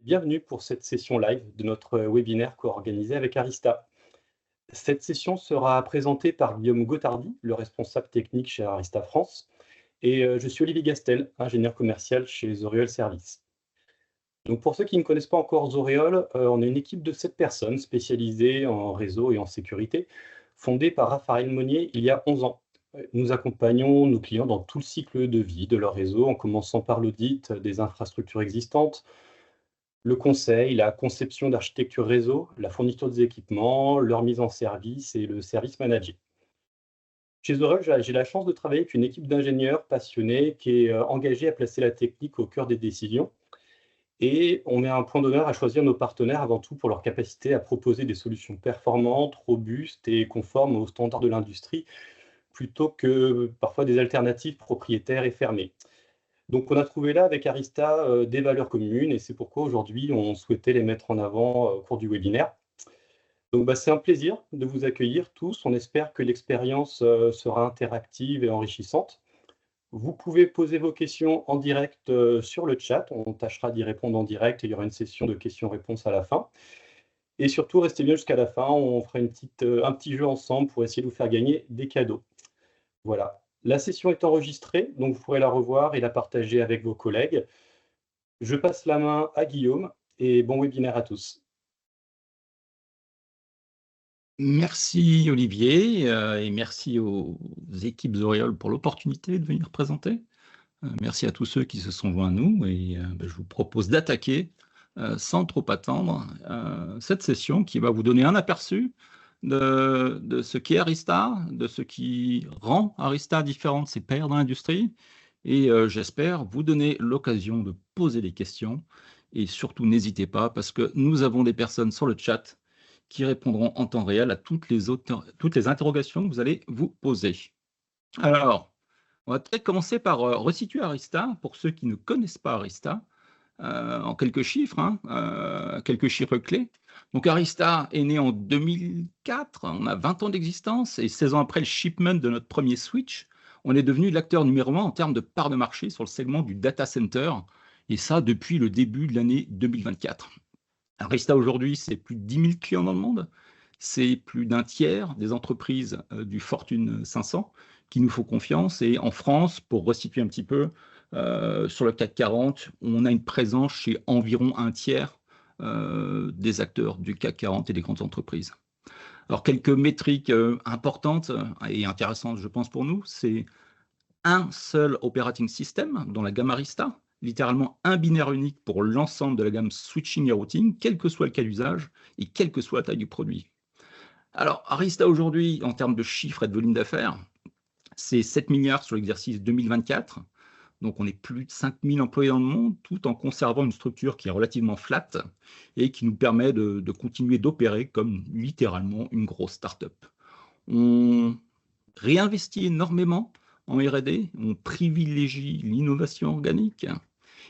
Bienvenue pour cette session live de notre webinaire co-organisé avec Arista. Cette session sera présentée par Guillaume Gottardi, le responsable technique chez Arista France, et je suis Olivier Gastel, ingénieur commercial chez Zoreal Services. Donc pour ceux qui ne connaissent pas encore Zoreal, on est une équipe de 7 personnes spécialisées en réseau et en sécurité, fondée par Raphaël Monnier il y a 11 ans. Nous accompagnons nos clients dans tout le cycle de vie de leur réseau, en commençant par l'audit des infrastructures existantes, le conseil, la conception d'architecture réseau, la fourniture des équipements, leur mise en service et le service managé. Chez Zoreal, j'ai la chance de travailler avec une équipe d'ingénieurs passionnés qui est engagée à placer la technique au cœur des décisions. Et on met un point d'honneur à choisir nos partenaires avant tout pour leur capacité à proposer des solutions performantes, robustes et conformes aux standards de l'industrie, plutôt que parfois des alternatives propriétaires et fermées. Donc on a trouvé là avec Arista des valeurs communes et c'est pourquoi aujourd'hui on souhaitait les mettre en avant au cours du webinaire. Donc c'est un plaisir de vous accueillir tous. On espère que l'expérience sera interactive et enrichissante. Vous pouvez poser vos questions en direct sur le chat. On tâchera d'y répondre en direct et il y aura une session de questions-réponses à la fin. Et surtout, restez bien jusqu'à la fin. On fera un petit jeu ensemble pour essayer de vous faire gagner des cadeaux. Voilà. La session est enregistrée, donc vous pourrez la revoir et la partager avec vos collègues. Je passe la main à Guillaume et bon webinaire à tous. Merci Olivier et merci aux équipes Zoreal pour l'opportunité de venir présenter. Merci à tous ceux qui se sont joints à nous et je vous propose d'attaquer sans trop attendre cette session qui va vous donner un aperçu de ce qu'est Arista, de ce qui rend Arista différent de ses pairs dans l'industrie et j'espère vous donner l'occasion de poser des questions et surtout n'hésitez pas parce que nous avons des personnes sur le chat qui répondront en temps réel à toutes les interrogations que vous allez vous poser. Alors, on va peut-être commencer par resituer Arista pour ceux qui ne connaissent pas Arista, en quelques chiffres, quelques chiffres clés. Donc Arista est né en 2004, on a 20 ans d'existence et 16 ans après le shipment de notre premier switch, on est devenu l'acteur numéro 1 en termes de part de marché sur le segment du data center, et ça depuis le début de l'année 2024. Arista aujourd'hui, c'est plus de 10 000 clients dans le monde, c'est plus d'un tiers des entreprises du Fortune 500 qui nous font confiance. Et en France, pour resituer un petit peu, sur le CAC 40, on a une présence chez environ un tiers des acteurs du CAC 40 et des grandes entreprises. Alors, quelques métriques importantes et intéressantes, je pense, pour nous, c'est un seul operating system dans la gamme Arista, littéralement un binaire unique pour l'ensemble de la gamme switching et routing, quel que soit le cas d'usage et quelle que soit la taille du produit. Alors, Arista aujourd'hui, en termes de chiffres et de volume d'affaires, c'est 7 milliards sur l'exercice 2024. Donc, on est plus de 5 000 employés dans le monde, tout en conservant une structure qui est relativement flat et qui nous permet de continuer d'opérer comme littéralement une grosse start-up. On réinvestit énormément en R&D, on privilégie l'innovation organique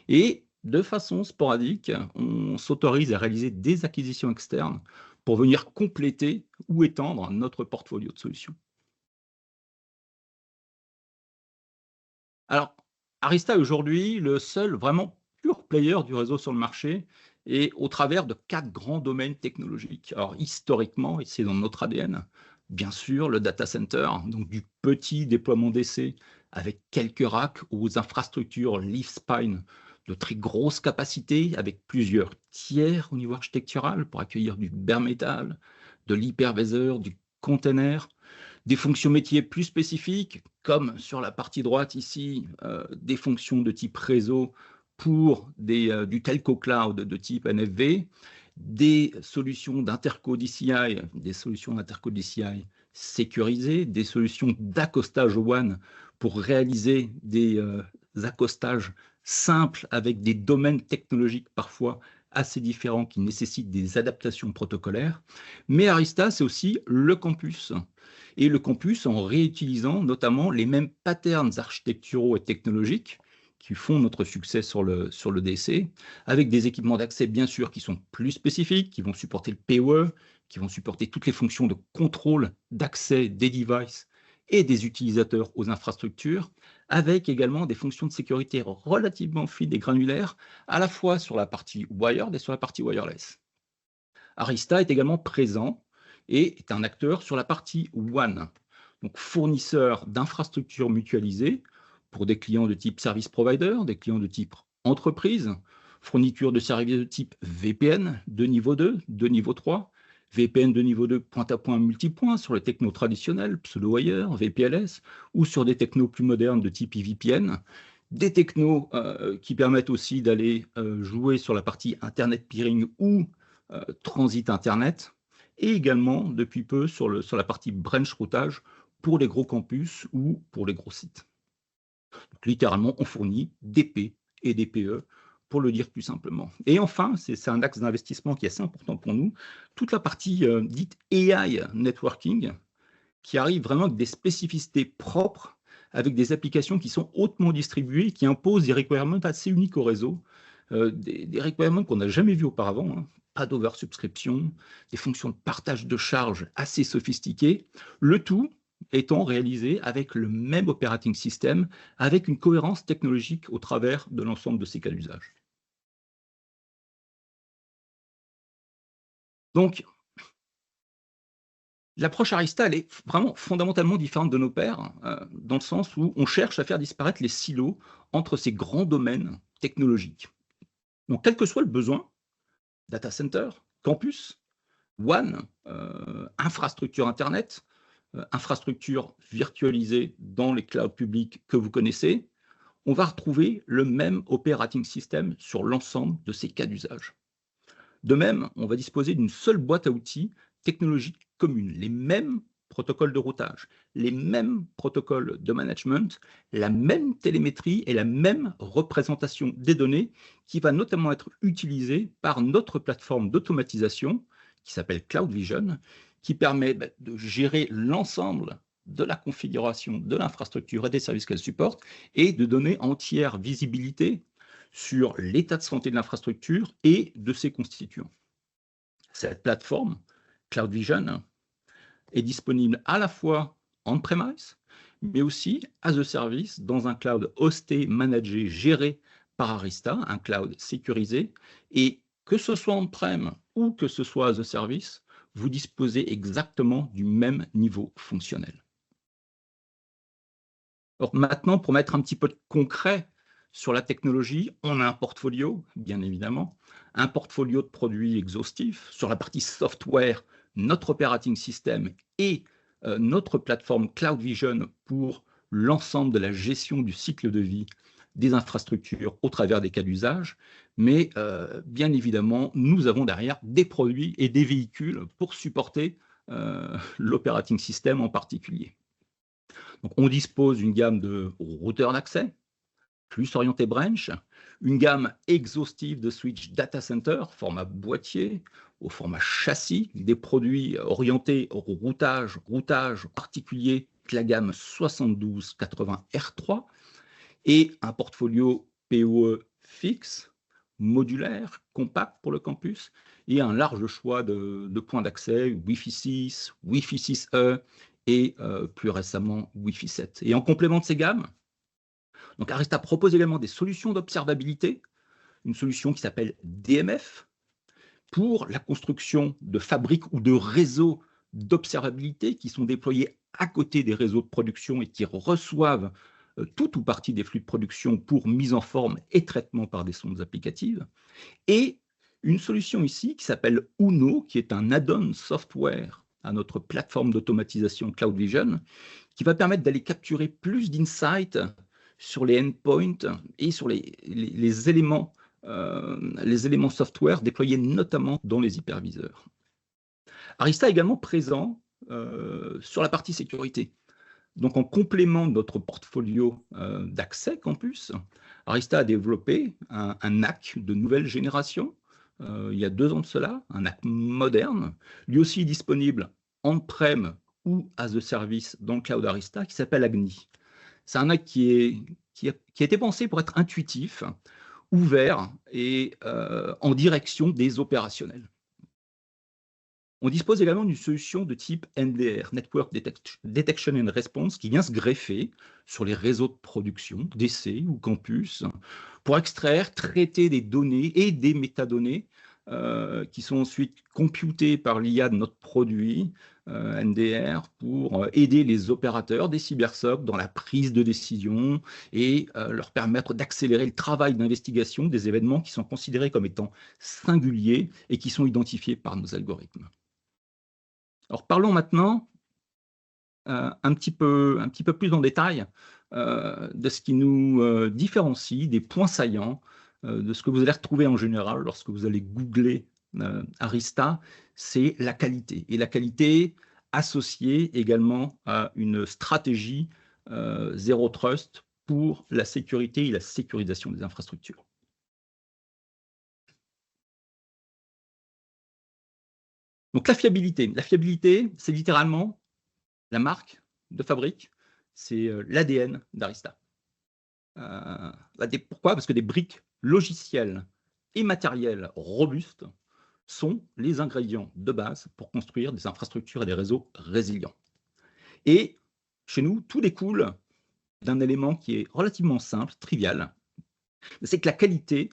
et de façon sporadique, on s'autorise à réaliser des acquisitions externes pour venir compléter ou étendre notre portfolio de solutions. Alors, Arista est aujourd'hui le seul vraiment pure player du réseau sur le marché et au travers de 4 grands domaines technologiques. Alors, historiquement, et c'est dans notre ADN, bien sûr, le data center, donc du petit déploiement d'essais avec quelques racks aux infrastructures leaf-spine de très grosse capacité avec plusieurs tiers au niveau architectural pour accueillir du bare metal, de l'hyperviseur, du container, des fonctions métiers plus spécifiques, comme sur la partie droite ici, des fonctions de type réseau pour du telco cloud de type NFV, des solutions d'interco DCI, des solutions d'interco DCI sécurisées, des solutions d'accostage WAN pour réaliser des accostages simples avec des domaines technologiques parfois assez différents qui nécessitent des adaptations protocolaires. Mais Arista, c'est aussi le campus. Et le campus en réutilisant notamment les mêmes patterns architecturaux et technologiques qui font notre succès sur le DC, avec des équipements d'accès bien sûr qui sont plus spécifiques, qui vont supporter le PoE, qui vont supporter toutes les fonctions de contrôle d'accès des devices et des utilisateurs aux infrastructures, avec également des fonctions de sécurité relativement fines et granulaires, à la fois sur la partie wired et sur la partie wireless. Arista est également présent et est un acteur sur la partie WAN, donc fournisseur d'infrastructures mutualisées pour des clients de type service provider, des clients de type entreprise, fourniture de services de type VPN de niveau 2, de niveau 3, VPN de niveau 2 point-à-point multipoint sur les technos traditionnels, pseudo-wire, VPLS, ou sur des technos plus modernes de type EVPN, des technos qui permettent aussi d'aller jouer sur la partie Internet Peering ou transit Internet, et également depuis peu sur la partie branch routage pour les gros campus ou pour les gros sites. Donc, littéralement, on fournit des P et des PE, pour le dire plus simplement. Et enfin, c'est un axe d'investissement qui est assez important pour nous, toute la partie dite AI networking, qui arrive vraiment avec des spécificités propres, avec des applications qui sont hautement distribuées, qui imposent des requirements assez uniques au réseau, des requirements qu'on n'a jamais vus auparavant, hein. Pas d'oversubscription, des fonctions de partage de charges assez sophistiquées, le tout étant réalisé avec le même operating system, avec une cohérence technologique au travers de l'ensemble de ces cas d'usage. Donc, l'approche Arista, elle est vraiment fondamentalement différente de nos pairs, dans le sens où on cherche à faire disparaître les silos entre ces grands domaines technologiques. Donc, quel que soit le besoin, data center, campus, WAN, infrastructure Internet, infrastructure virtualisée dans les clouds publics que vous connaissez, on va retrouver le même operating system sur l'ensemble de ces cas d'usage. De même, on va disposer d'une seule boîte à outils technologique commune, les mêmes protocoles de routage, les mêmes protocoles de management, la même télémétrie et la même représentation des données qui va notamment être utilisée par notre plateforme d'automatisation qui s'appelle Cloud Vision, qui permet de gérer l'ensemble de la configuration de l'infrastructure et des services qu'elle supporte et de donner entière visibilité sur l'état de santé de l'infrastructure et de ses constituants. Cette plateforme, Cloud Vision, est disponible à la fois on-premise, mais aussi as a service dans un cloud hosté, managé, géré par Arista, un cloud sécurisé, et que ce soit on-prem ou que ce soit as a service, vous disposez exactement du même niveau fonctionnel. Alors maintenant, pour mettre un petit peu de concret sur la technologie, on a un portfolio, bien évidemment, un portfolio de produits exhaustifs. Sur la partie software, notre operating system et notre plateforme Cloud Vision pour l'ensemble de la gestion du cycle de vie des infrastructures au travers des cas d'usage. Mais bien évidemment, nous avons derrière des produits et des véhicules pour supporter l'operating system en particulier. Donc, on dispose d'une gamme de routeurs d'accès, plus orienté branch, une gamme exhaustive de switch data center, format boîtier, au format châssis, des produits orientés au routage particulier, la gamme 7280 R3, et un portfolio PoE fixe, modulaire, compact pour le campus, et un large choix de points d'accès, Wi-Fi 6, Wi-Fi 6E, et plus récemment Wi-Fi 7. Et en complément de ces gammes, donc Arista propose également des solutions d'observabilité, une solution qui s'appelle DMF, pour la construction de fabriques ou de réseaux d'observabilité qui sont déployés à côté des réseaux de production et qui reçoivent tout ou partie des flux de production pour mise en forme et traitement par des sondes applicatives. Et une solution ici qui s'appelle Uno, qui est un add-on software à notre plateforme d'automatisation Cloud Vision, qui va permettre d'aller capturer plus d'insights sur les endpoints et sur les éléments software déployés notamment dans les hyperviseurs. Arista est également présent sur la partie sécurité. Donc, en complément de notre portfolio d'accès campus, Arista a développé un NAC de nouvelle génération, il y a 2 ans de cela, un NAC moderne, lui aussi disponible on-prem ou as a service dans le cloud Arista, qui s'appelle Agni. C'est un NAC qui a été pensé pour être intuitif, ouvert et en direction des opérationnels. On dispose également d'une solution de type NDR, Network Detection and Response, qui vient se greffer sur les réseaux de production, d'essais ou campus, pour extraire, traiter des données et des métadonnées qui sont ensuite computées par l'IA de notre produit, NDR, pour aider les opérateurs des cybersocs dans la prise de décision et leur permettre d'accélérer le travail d'investigation des événements qui sont considérés comme étant singuliers et qui sont identifiés par nos algorithmes. Alors parlons maintenant un petit peu plus en détail de ce qui nous différencie, des points saillants, de ce que vous allez retrouver en général lorsque vous allez googler Arista, c'est la qualité. Et la qualité associée également à une stratégie Zero Trust pour la sécurité et la sécurisation des infrastructures. Donc la fiabilité, c'est littéralement la marque de fabrique, c'est l'ADN d'Arista. Pourquoi? Parce que des briques logicielles et matérielles robustes sont les ingrédients de base pour construire des infrastructures et des réseaux résilients. Et chez nous, tout découle d'un élément qui est relativement simple, trivial, c'est que la qualité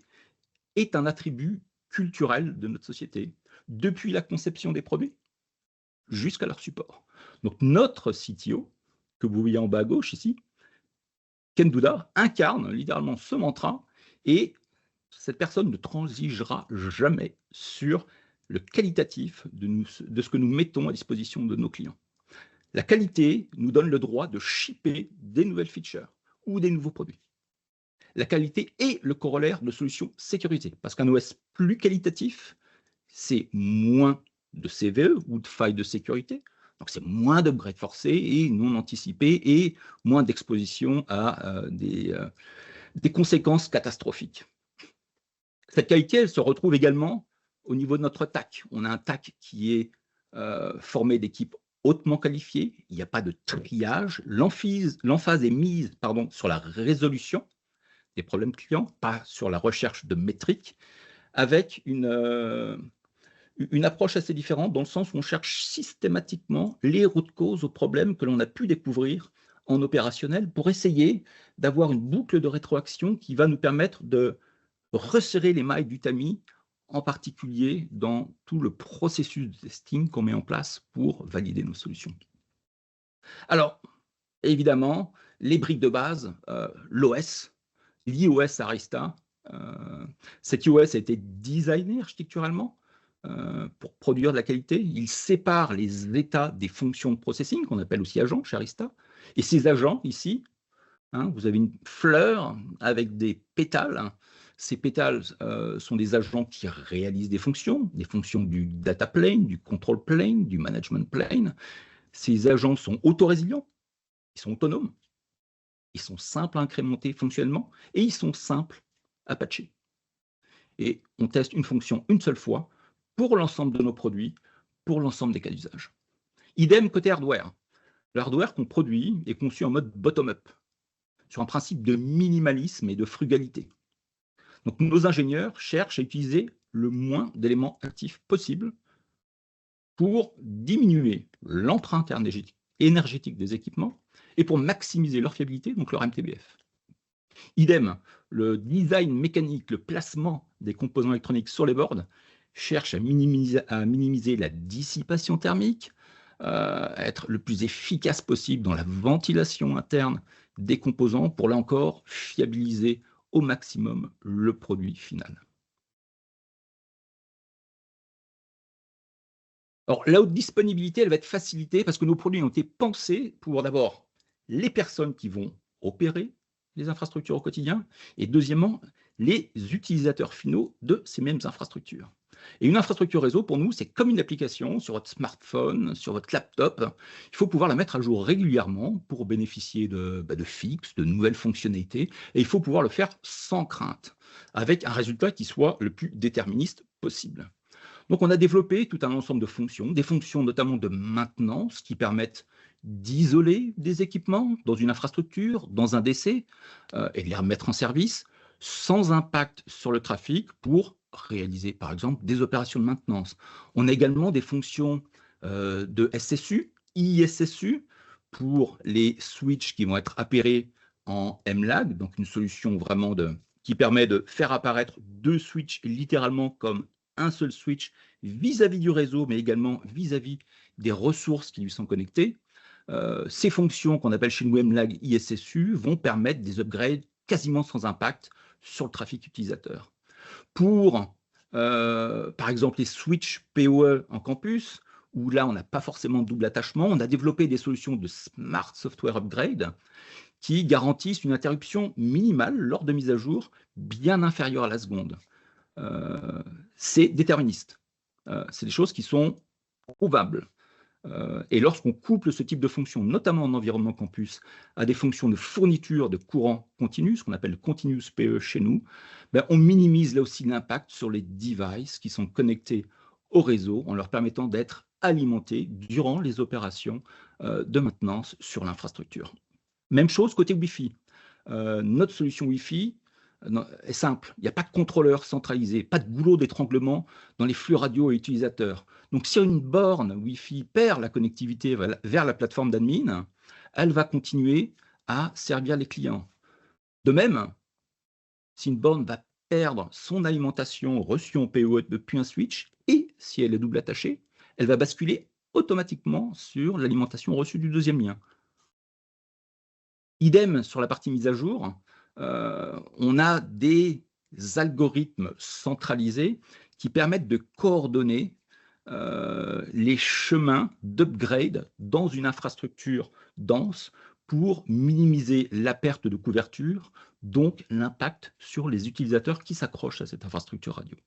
est un attribut culturel de notre société, depuis la conception des produits jusqu'à leur support. Donc notre CTO, que vous voyez en bas à gauche ici, Ken Douda, incarne littéralement ce mantra, et cette personne ne transigera jamais sur le qualitatif de ce que nous mettons à disposition de nos clients. La qualité nous donne le droit de shipper des nouvelles features ou des nouveaux produits. La qualité est le corollaire de solutions sécurisées, parce qu'un OS plus qualitatif, c'est moins de CVE ou de failles de sécurité, donc c'est moins d'upgrades forcés et non anticipés et moins d'exposition à des conséquences catastrophiques. Cette qualité, elle se retrouve également au niveau de notre TAC. On a un TAC qui est formé d'équipes hautement qualifiées, il n'y a pas de triage, l'emphase est mise sur la résolution des problèmes clients, pas sur la recherche de métriques, avec une approche assez différente dans le sens où on cherche systématiquement les routes causes aux problèmes que l'on a pu découvrir en opérationnel pour essayer d'avoir une boucle de rétroaction qui va nous permettre de resserrer les mailles du tamis, en particulier dans tout le processus de testing qu'on met en place pour valider nos solutions. Alors, évidemment, les briques de base, l'OS, l'iOS Arista, cet iOS a été designé architecturalement pour produire de la qualité. Il sépare les états des fonctions de processing, qu'on appelle aussi agents chez Arista. Et ces agents, ici, vous avez une fleur avec des pétales. Ces pétales sont des agents qui réalisent des fonctions du data plane, du control plane, du management plane. Ces agents sont autorésilients, ils sont autonomes, ils sont simples à incrémenter fonctionnellement et ils sont simples à patcher. Et on teste une fonction une seule fois pour l'ensemble de nos produits, pour l'ensemble des cas d'usage. Idem côté hardware. Le hardware qu'on produit est conçu en mode bottom-up, sur un principe de minimalisme et de frugalité. Donc nos ingénieurs cherchent à utiliser le moins d'éléments actifs possible pour diminuer l'empreinte énergétique des équipements et pour maximiser leur fiabilité, donc leur MTBF. Idem, le design mécanique, le placement des composants électroniques sur les boards cherche à minimiser la dissipation thermique, être le plus efficace possible dans la ventilation interne des composants pour, là encore, fiabiliser au maximum le produit final. Alors, la haute disponibilité, elle va être facilitée parce que nos produits ont été pensés pour d'abord les personnes qui vont opérer les infrastructures au quotidien et deuxièmement, les utilisateurs finaux de ces mêmes infrastructures. Et une infrastructure réseau, pour nous, c'est comme une application sur votre smartphone, sur votre laptop. Il faut pouvoir la mettre à jour régulièrement pour bénéficier de fixes, de nouvelles fonctionnalités. Et il faut pouvoir le faire sans crainte, avec un résultat qui soit le plus déterministe possible. Donc, on a développé tout un ensemble de fonctions, des fonctions notamment de maintenance qui permettent d'isoler des équipements dans une infrastructure, dans un DC, et de les remettre en service sans impact sur le trafic pour réaliser, par exemple, des opérations de maintenance. On a également des fonctions de SSU, ISSU, pour les switches qui vont être appairés en MLAG, donc une solution vraiment qui permet de faire apparaître deux switches littéralement comme un seul switch vis-à-vis du réseau, mais également vis-à-vis des ressources qui lui sont connectées. Ces fonctions qu'on appelle chez nous MLAG, ISSU vont permettre des upgrades quasiment sans impact sur le trafic utilisateur. Pour, par exemple, les switches PoE en campus, où là, on n'a pas forcément de double attachement, on a développé des solutions de Smart Software Upgrade qui garantissent une interruption minimale lors de mise à jour bien inférieure à la seconde. C'est déterministe. C'est des choses qui sont prouvables. Et lorsqu'on couple ce type de fonctions, notamment en environnement campus, à des fonctions de fourniture de courant continu, ce qu'on appelle le continuous PE chez nous, ben on minimise là aussi l'impact sur les devices qui sont connectés au réseau en leur permettant d'être alimentés durant les opérations de maintenance sur l'infrastructure. Même chose côté Wi-Fi. Notre solution Wi-Fi est simple. Il n'y a pas de contrôleur centralisé, pas de goulot d'étranglement dans les flux radio et utilisateurs. Donc, si une borne Wi-Fi perd la connectivité vers la plateforme d'admin, elle va continuer à servir les clients. De même, si une borne va perdre son alimentation reçue en PoE depuis un switch, et si elle est double attachée, elle va basculer automatiquement sur l'alimentation reçue du deuxième lien. Idem sur la partie mise à jour, on a des algorithmes centralisés qui permettent de coordonner les chemins d'upgrade dans une infrastructure dense pour minimiser la perte de couverture, donc l'impact sur les utilisateurs qui s'accrochent à cette infrastructure radio.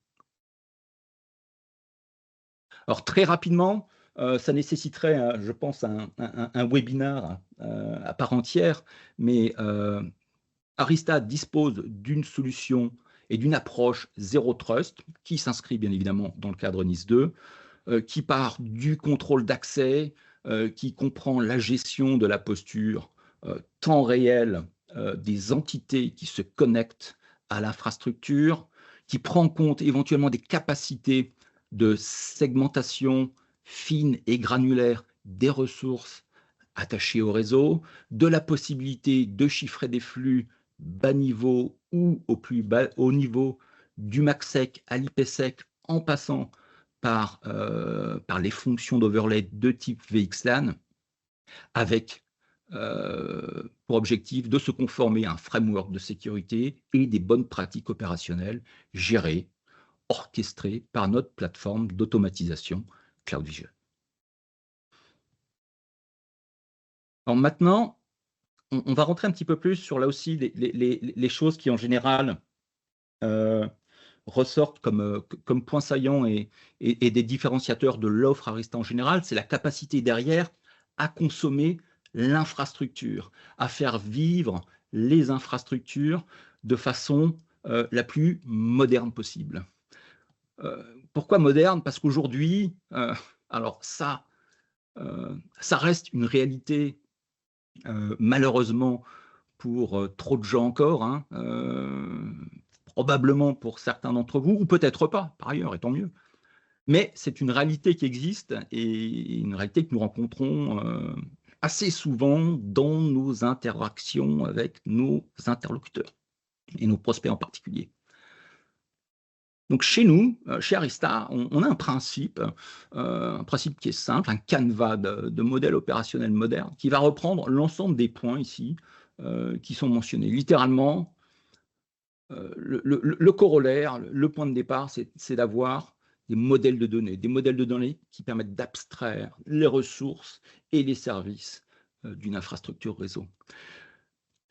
Alors très rapidement, ça nécessiterait, je pense, un webinaire à part entière, mais Arista dispose d'une solution et d'une approche Zero Trust qui s'inscrit bien évidemment dans le cadre NIS 2, qui part du contrôle d'accès, qui comprend la gestion de la posture temps réel des entités qui se connectent à l'infrastructure, qui prend en compte éventuellement des capacités de segmentation fine et granulaire des ressources attachées au réseau, de la possibilité de chiffrer des flux bas niveau ou au plus bas haut niveau du MACsec à l'IPsec en passant par les fonctions d'overlay de type VXLAN avec pour objectif de se conformer à un framework de sécurité et des bonnes pratiques opérationnelles gérées, orchestrées par notre plateforme d'automatisation CloudVision. Alors maintenant, on va rentrer un petit peu plus sur là aussi les choses qui en général ressortent comme points saillants et des différenciateurs de l'offre Arista en général, c'est la capacité derrière à consommer l'infrastructure, à faire vivre les infrastructures de façon la plus moderne possible. Pourquoi moderne? Parce qu'aujourd'hui, alors ça reste une réalité malheureusement pour trop de gens encore, hein, probablement pour certains d'entre vous, ou peut-être pas, par ailleurs, et tant mieux. Mais c'est une réalité qui existe et une réalité que nous rencontrons assez souvent dans nos interactions avec nos interlocuteurs et nos prospects en particulier. Donc chez nous, chez Arista, on a un principe qui est simple, un canevas de modèles opérationnels modernes qui va reprendre l'ensemble des points ici qui sont mentionnés. Littéralement, le corollaire, le point de départ, c'est d'avoir des modèles de données qui permettent d'abstraire les ressources et les services d'une infrastructure réseau.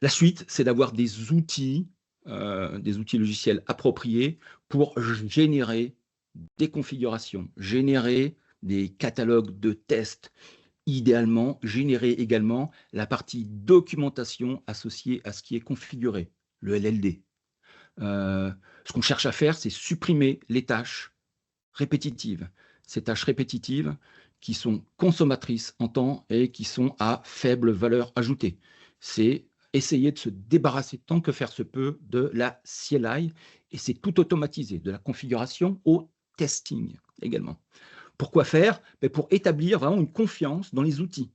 La suite, c'est d'avoir des outils logiciels appropriés pour générer des configurations, générer des catalogues de tests, idéalement générer également la partie documentation associée à ce qui est configuré, le LLD. Ce qu'on cherche à faire, c'est supprimer les tâches répétitives. Ces tâches répétitives qui sont consommatrices en temps et qui sont à faible valeur ajoutée. C'est essayer de se débarrasser tant que faire se peut de la CLI, et c'est tout automatisé, de la configuration au testing également. Pourquoi faire? Pour établir vraiment une confiance dans les outils.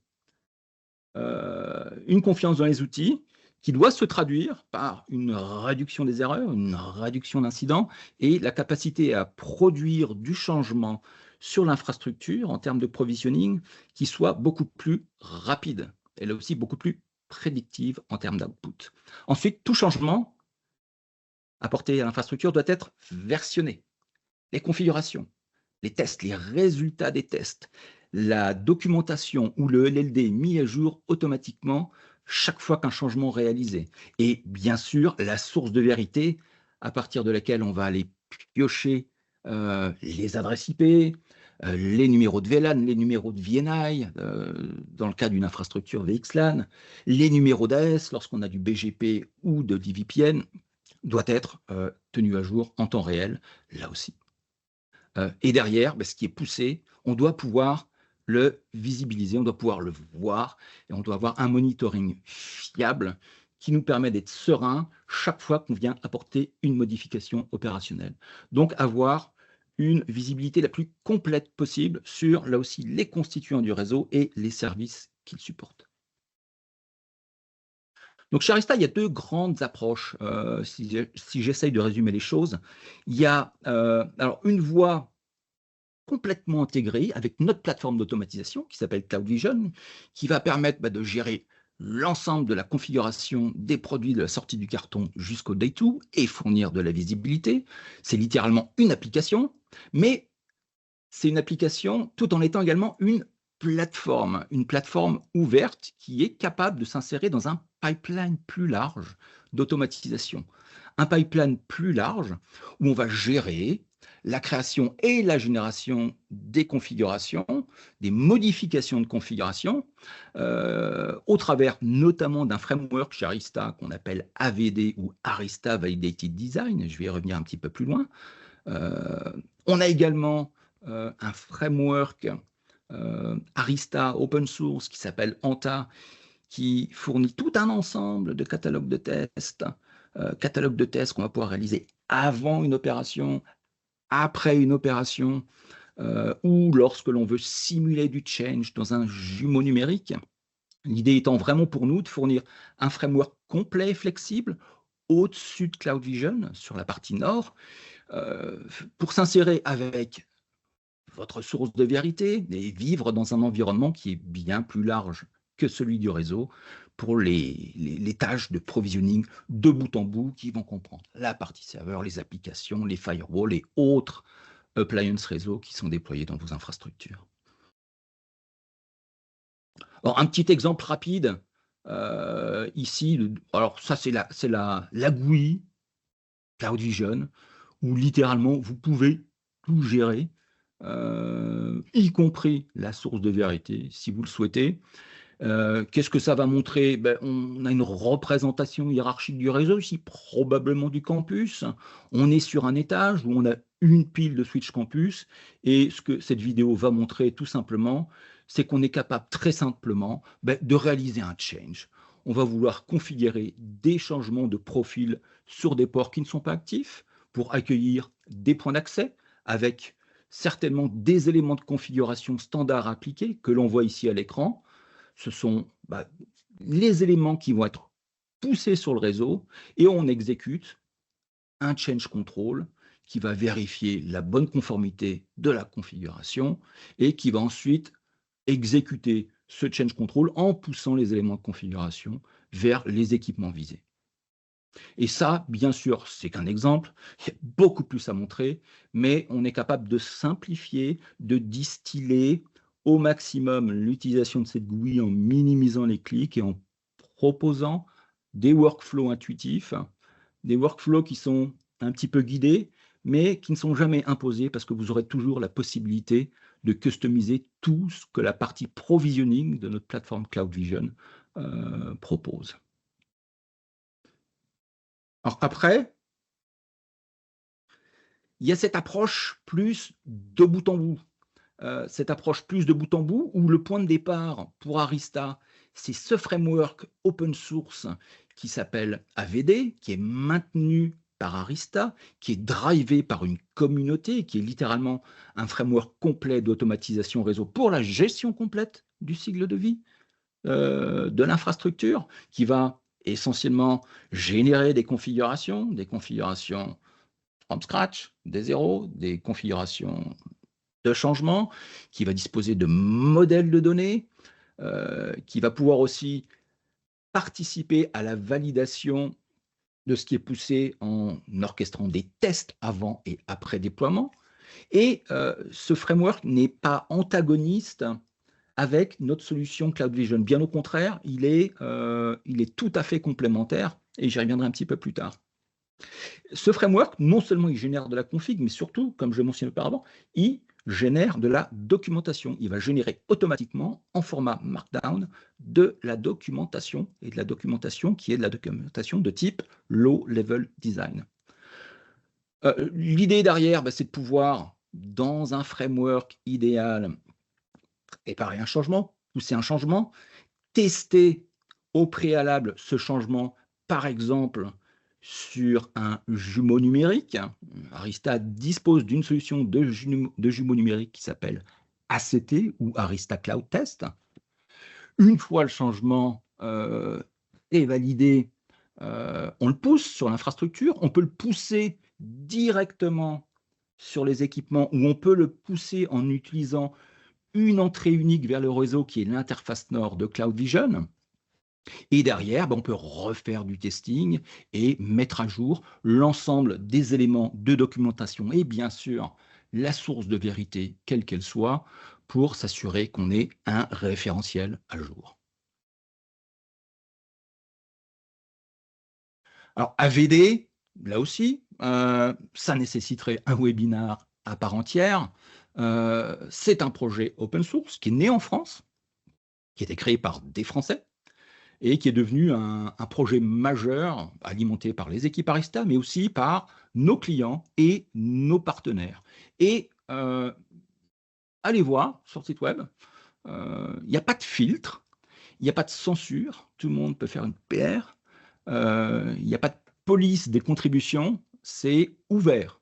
Une confiance dans les outils qui doit se traduire par une réduction des erreurs, une réduction d'incidents et la capacité à produire du changement sur l'infrastructure en termes de provisioning qui soit beaucoup plus rapide et là aussi beaucoup plus prédictive en termes d'output. Ensuite, tout changement apporté à l'infrastructure doit être versionné. Les configurations, les tests, les résultats des tests, la documentation ou le LLD mis à jour automatiquement chaque fois qu'un changement est réalisé. Et bien sûr, la source de vérité à partir de laquelle on va aller piocher les adresses IP, les numéros de VLAN, les numéros de VNI, dans le cas d'une infrastructure VXLAN, les numéros d'AS lorsqu'on a du BGP ou de DVPN, doit être tenu à jour en temps réel, là aussi. Et derrière, ce qui est poussé, on doit pouvoir le visibiliser, on doit pouvoir le voir, et on doit avoir un monitoring fiable qui nous permet d'être serein chaque fois qu'on vient apporter une modification opérationnelle. Donc, avoir une visibilité la plus complète possible sur, là aussi, les constituants du réseau et les services qu'il supporte. Donc, chez Arista, il y a deux grandes approches, si j'essaye de résumer les choses. Il y a alors une voie complètement intégrée avec notre plateforme d'automatisation qui s'appelle Cloud Vision, qui va permettre de gérer l'ensemble de la configuration des produits de la sortie du carton jusqu'au day 2 et fournir de la visibilité. C'est littéralement une application, mais c'est une application tout en étant également une plateforme ouverte qui est capable de s'insérer dans un pipeline plus large d'automatisation. Un pipeline plus large où on va gérer la création et la génération des configurations, des modifications de configuration, au travers notamment d'un framework chez Arista qu'on appelle AVD ou Arista Validated Design. Je vais y revenir un petit peu plus loin. On a également un framework Arista open source qui s'appelle Anta, qui fournit tout un ensemble de catalogues de tests, qu'on va pouvoir réaliser avant une opération, après une opération, ou lorsque l'on veut simuler du change dans un jumeau numérique. L'idée étant vraiment pour nous de fournir un framework complet et flexible au-dessus de Cloud Vision, sur la partie nord, pour s'insérer avec votre source de vérité et vivre dans un environnement qui est bien plus large que celui du réseau pour les tâches de provisioning de bout en bout qui vont comprendre la partie serveur, les applications, les firewalls et autres appliances réseau qui sont déployés dans vos infrastructures. Alors, un petit exemple rapide, ici, alors ça c'est la GUI Cloud Vision, où littéralement vous pouvez tout gérer, y compris la source de vérité, si vous le souhaitez. Qu'est-ce que ça va montrer? On a une représentation hiérarchique du réseau, ici probablement du campus. On est sur un étage où on a une pile de switch campus, et ce que cette vidéo va montrer tout simplement, c'est qu'on est capable très simplement de réaliser un change. On va vouloir configurer des changements de profil sur des ports qui ne sont pas actifs pour accueillir des points d'accès avec certainement des éléments de configuration standard appliqués que l'on voit ici à l'écran. Ce sont les éléments qui vont être poussés sur le réseau et on exécute un change control qui va vérifier la bonne conformité de la configuration et qui va ensuite exécuter ce change control en poussant les éléments de configuration vers les équipements visés. Et ça, bien sûr, c'est qu'un exemple, il y a beaucoup plus à montrer, mais on est capable de simplifier, de distiller au maximum l'utilisation de cette GUI en minimisant les clics et en proposant des workflows intuitifs, des workflows qui sont un petit peu guidés, mais qui ne sont jamais imposés parce que vous aurez toujours la possibilité de customiser tout ce que la partie provisioning de notre plateforme Cloud Vision propose. Alors après, il y a cette approche plus de bout en bout. Cette approche plus de bout en bout, où le point de départ pour Arista, c'est ce framework open source qui s'appelle AVD, qui est maintenu par Arista, qui est drivé par une communauté, qui est littéralement un framework complet d'automatisation réseau pour la gestion complète du cycle de vie de l'infrastructure, qui va essentiellement générer des configurations from scratch, des zéros, des configurations de changement, qui va disposer de modèles de données, qui va pouvoir aussi participer à la validation de ce qui est poussé en orchestrant des tests avant et après déploiement. Et ce framework n'est pas antagoniste avec notre solution Cloud Vision. Bien au contraire, il est tout à fait complémentaire, et j'y reviendrai un petit peu plus tard. Ce framework, non seulement il génère de la config, mais surtout, comme je mentionnais auparavant, il génère de la documentation. Il va générer automatiquement, en format Markdown, de la documentation, et de la documentation qui est de la documentation de type Low-Level Design. L'idée derrière, c'est de pouvoir, dans un framework idéal, préparer un changement, pousser un changement, tester au préalable ce changement, par exemple, sur un jumeau numérique. Arista dispose d'une solution de jumeau numérique qui s'appelle ACT ou Arista Cloud Test. Une fois le changement est validé, on le pousse sur l'infrastructure. On peut le pousser directement sur les équipements ou on peut le pousser en utilisant une entrée unique vers le réseau qui est l'interface nord de Cloud Vision. Et derrière, on peut refaire du testing et mettre à jour l'ensemble des éléments de documentation et bien sûr la source de vérité, quelle qu'elle soit, pour s'assurer qu'on ait un référentiel à jour. Alors AVD, là aussi, ça nécessiterait un webinaire à part entière. C'est un projet open source qui est né en France, qui a été créé par des Français, et qui est devenu un projet majeur alimenté par les équipes Arista, mais aussi par nos clients et nos partenaires. Et allez voir sur le site web, il n'y a pas de filtre, il n'y a pas de censure, tout le monde peut faire une PR, il n'y a pas de police des contributions, c'est ouvert.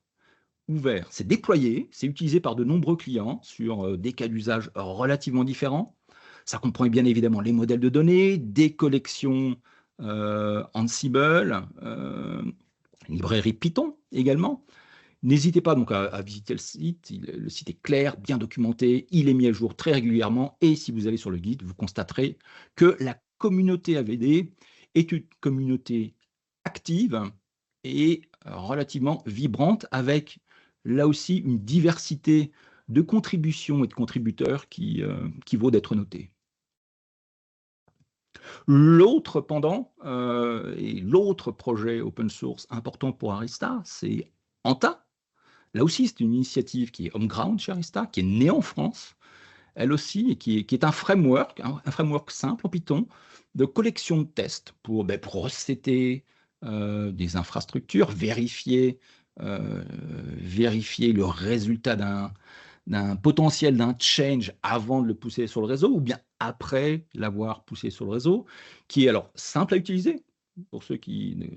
C'est déployé, c'est utilisé par de nombreux clients sur des cas d'usage relativement différents. Ça comprend bien évidemment les modèles de données, des collections Ansible, librairie Python également. N'hésitez pas donc à visiter le site. Le site est clair, bien documenté, il est mis à jour très régulièrement. Et si vous allez sur le guide, vous constaterez que la communauté AVD est une communauté active et relativement vibrante, avec là aussi une diversité de contributions et de contributeurs qui vaut d'être notée. L'autre pendant et l'autre projet open source important pour Arista, c'est Anta. Là aussi, c'est une initiative qui est homegrown chez Arista, qui est née en France, elle aussi, et qui est un framework simple en Python de collection de tests pour recéter des infrastructures, vérifier le résultat d'un potentiel d'un change avant de le pousser sur le réseau ou bien après l'avoir poussé sur le réseau, qui est alors simple à utiliser pour ceux qui ne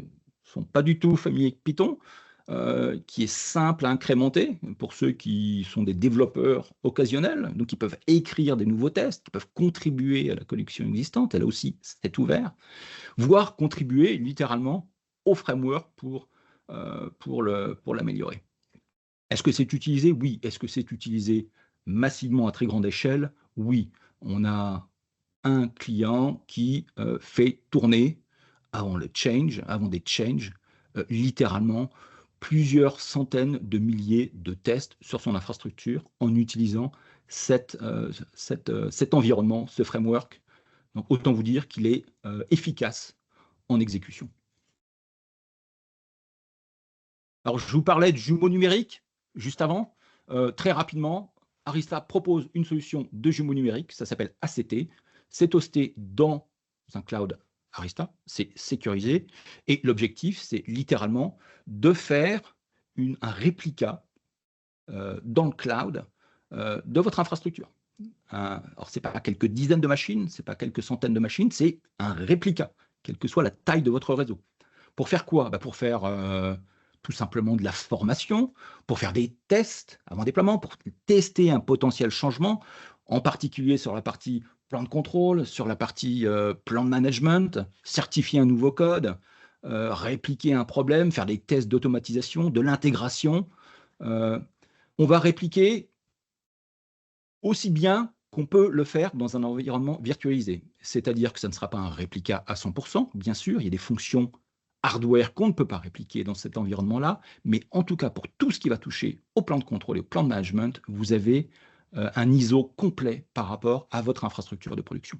sont pas du tout familiers avec Python, qui est simple à incrémenter pour ceux qui sont des développeurs occasionnels, donc ils peuvent écrire des nouveaux tests, qui peuvent contribuer à la collection existante, elle aussi c'est ouvert, voire contribuer littéralement au framework pour l'améliorer. Est-ce que c'est utilisé? Oui. Est-ce que c'est utilisé massivement à très grande échelle? Oui. On a un client qui fait tourner avant des changes, littéralement plusieurs centaines de milliers de tests sur son infrastructure en utilisant cet environnement, ce framework. Donc autant vous dire qu'il est efficace en exécution. Alors je vous parlais de jumeaux numériques juste avant. Très rapidement, Arista propose une solution de jumeaux numériques, ça s'appelle ACT. C'est hosté dans un cloud Arista, c'est sécurisé. Et l'objectif, c'est littéralement de faire un réplica dans le cloud de votre infrastructure. alors ce n'est pas quelques dizaines de machines, ce n'est pas quelques centaines de machines, c'est un réplica, quelle que soit la taille de votre réseau. Pour faire quoi? Pour faire tout simplement de la formation, pour faire des tests avant déploiement, pour tester un potentiel changement, en particulier sur la partie plan de contrôle, sur la partie plan de management, certifier un nouveau code, répliquer un problème, faire des tests d'automatisation, de l'intégration. On va répliquer aussi bien qu'on peut le faire dans un environnement virtualisé. C'est-à-dire que ça ne sera pas un réplica à 100%, bien sûr, il y a des fonctions hardware qu'on ne peut pas répliquer dans cet environnement-là, mais en tout cas, pour tout ce qui va toucher au plan de contrôle et au plan de management, vous avez un ISO complet par rapport à votre infrastructure de production.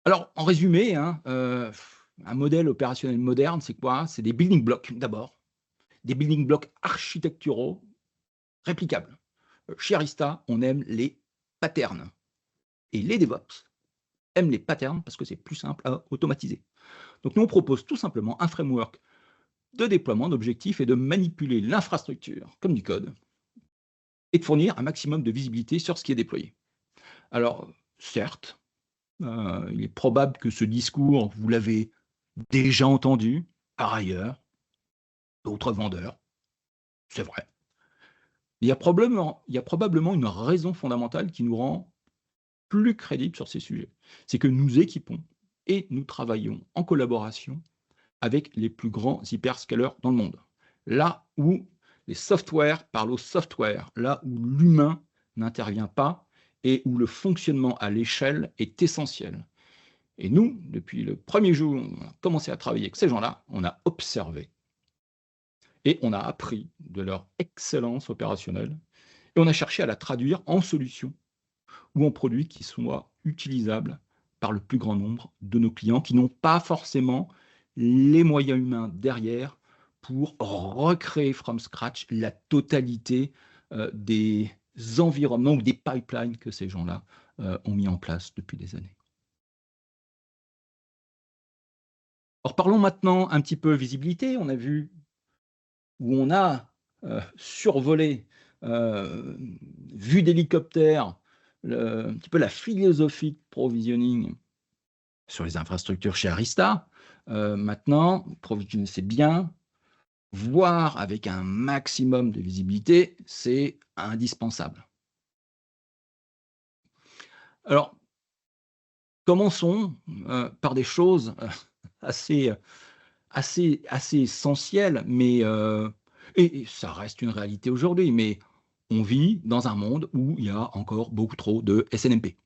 Alors, en résumé, un modèle opérationnel moderne, c'est quoi? C'est des building blocks d'abord, des building blocks architecturaux réplicables. Chez Arista, on aime les patterns. Et les DevOps aiment les patterns parce que c'est plus simple à automatiser. Donc nous, on propose tout simplement un framework de déploiement d'objectifs et de manipuler l'infrastructure comme du code et de fournir un maximum de visibilité sur ce qui est déployé. Alors, certes, il est probable que ce discours, vous l'avez déjà entendu par ailleurs, d'autres vendeurs, c'est vrai. Il y a probablement une raison fondamentale qui nous rend plus crédible sur ces sujets. C'est que nous équipons et nous travaillons en collaboration avec les plus grands hyperscalers dans le monde. Là où les softwares parlent au software, là où l'humain n'intervient pas et où le fonctionnement à l'échelle est essentiel. Et nous, depuis le premier jour où on a commencé à travailler avec ces gens-là, on a observé et on a appris de leur excellence opérationnelle et on a cherché à la traduire en solutions ou en produits qui soient utilisables par le plus grand nombre de nos clients qui n'ont pas forcément les moyens humains derrière pour recréer from scratch la totalité des environnements ou des pipelines que ces gens-là ont mis en place depuis des années. Alors parlons maintenant un petit peu visibilité. On a vu où on a survolé, vu d'hélicoptère, un petit peu la philosophie de provisioning sur les infrastructures chez Arista. Maintenant, provisionner, c'est bien. Voir avec un maximum de visibilité, c'est indispensable. Alors, commençons par des choses assez essentielles, mais et ça reste une réalité aujourd'hui, mais on vit dans un monde où il y a encore beaucoup trop de SNMP.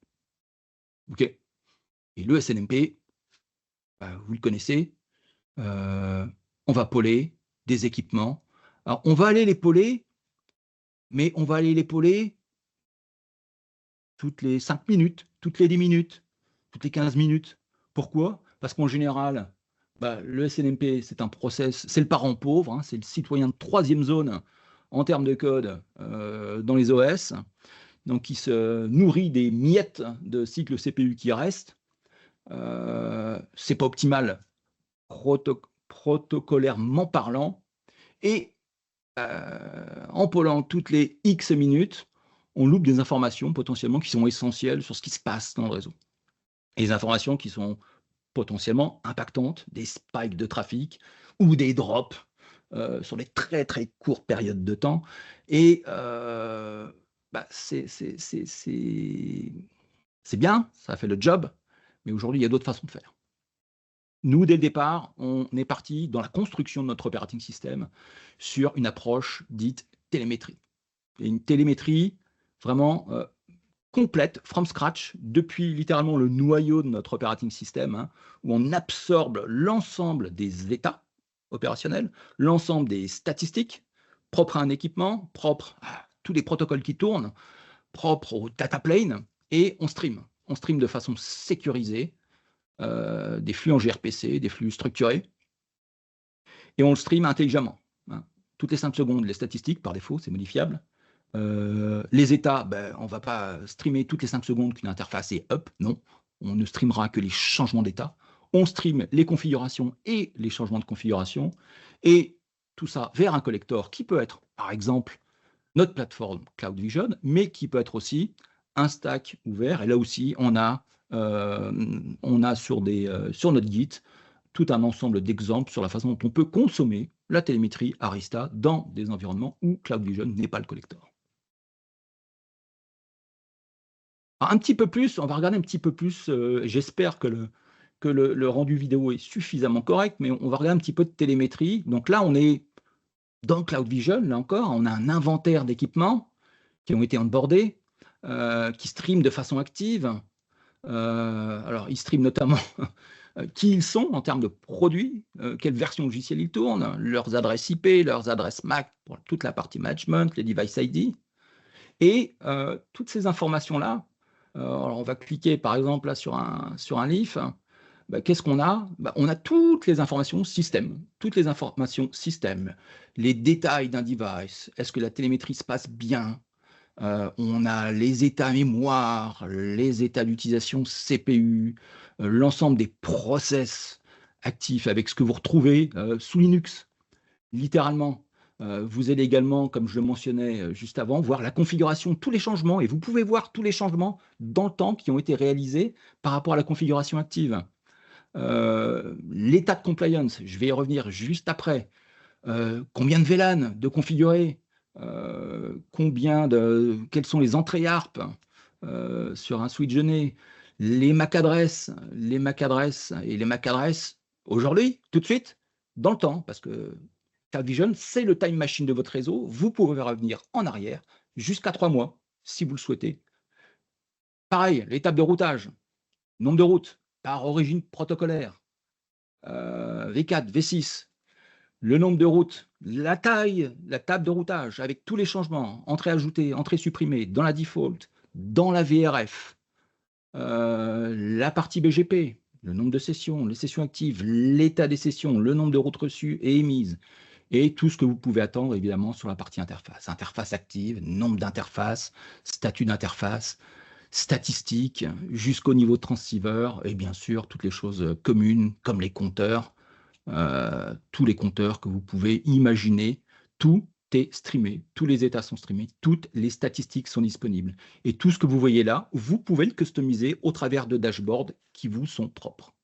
OK? Et le SNMP, vous le connaissez, on va pôler des équipements. Alors, on va aller les pôler, mais on va aller les pôler toutes les 5 minutes, toutes les 10 minutes, toutes les 15 minutes. Pourquoi? Parce qu'en général, le SNMP, c'est un process, c'est le parent pauvre, c'est le citoyen de troisième zone en termes de code dans les OS, donc qui se nourrit des miettes de cycle CPU qui restent. C'est pas optimal protocolairement parlant, et en pôlant toutes les X minutes, on loupe des informations potentiellement qui sont essentielles sur ce qui se passe dans le réseau. Et des informations qui sont potentiellement impactantes, des spikes de trafic ou des drops sur des très très courtes périodes de temps. Et c'est bien, ça fait le job, mais aujourd'hui il y a d'autres façons de faire. Nous, dès le départ, on est parti dans la construction de notre operating system sur une approche dite télémétrie. Et une télémétrie vraiment complète, from scratch, depuis littéralement le noyau de notre operating system, où on absorbe l'ensemble des états opérationnels, l'ensemble des statistiques propres à un équipement, propres à tous les protocoles qui tournent, propres au data plane, et on stream. On stream de façon sécurisée, des flux en gRPC, des flux structurés, et on le stream intelligemment. Toutes les 5 secondes, les statistiques, par défaut, c'est modifiable. Les états, on ne va pas streamer toutes les 5 secondes qu'une interface est up, non. On ne streamera que les changements d'état. On stream les configurations et les changements de configuration. Et tout ça vers un collector qui peut être, par exemple, notre plateforme Cloud Vision, mais qui peut être aussi un stack ouvert. Et là aussi, on a sur notre Git tout un ensemble d'exemples sur la façon dont on peut consommer la télémétrie Arista dans des environnements où Cloud Vision n'est pas le collector. Alors, un petit peu plus, on va regarder un petit peu plus, j'espère que le rendu vidéo est suffisamment correct, mais on va regarder un petit peu de télémétrie. Donc là, on est dans Cloud Vision, là encore, on a un inventaire d'équipements qui ont été onboardés, qui streament de façon active. Alors, ils streament notamment qui ils sont en termes de produits, quelle version logicielle ils tournent, leurs adresses IP, leurs adresses MAC pour toute la partie management, les device ID. Et toutes ces informations-là, alors on va cliquer par exemple là, sur un leaf. Qu'est-ce qu'on a? On a toutes les informations système, les détails d'un device. Est-ce que la télémétrie se passe bien? On a les états mémoire, les états d'utilisation CPU, l'ensemble des process actifs avec ce que vous retrouvez sous Linux, littéralement. Vous allez également, comme je le mentionnais juste avant, voir la configuration de tous les changements, et vous pouvez voir tous les changements dans le temps qui ont été réalisés par rapport à la configuration active. L'état de compliance, je vais y revenir juste après. Combien de VLAN de configurer, quelles sont les entrées ARP sur un switch donné, les MAC adresses aujourd'hui, tout de suite, dans le temps, parce que Cloud Vision, c'est le time machine de votre réseau. Vous pouvez revenir en arrière jusqu'à 3 mois, si vous le souhaitez. Pareil, l'étape de routage, nombre de routes par origine protocolaire, V4, V6, le nombre de routes, la taille, la table de routage avec tous les changements, entrée ajoutée, entrée supprimée, dans la default, dans la VRF, la partie BGP, le nombre de sessions, les sessions actives, l'état des sessions, le nombre de routes reçues et émises, et tout ce que vous pouvez attendre évidemment sur la partie interface. Interface active, nombre d'interfaces, statut d'interface, statistiques, jusqu'au niveau de transceiver, et bien sûr toutes les choses communes comme les compteurs, tous les compteurs que vous pouvez imaginer, tout est streamé, tous les états sont streamés, toutes les statistiques sont disponibles. Et tout ce que vous voyez là, vous pouvez le customiser au travers de dashboards qui vous sont propres.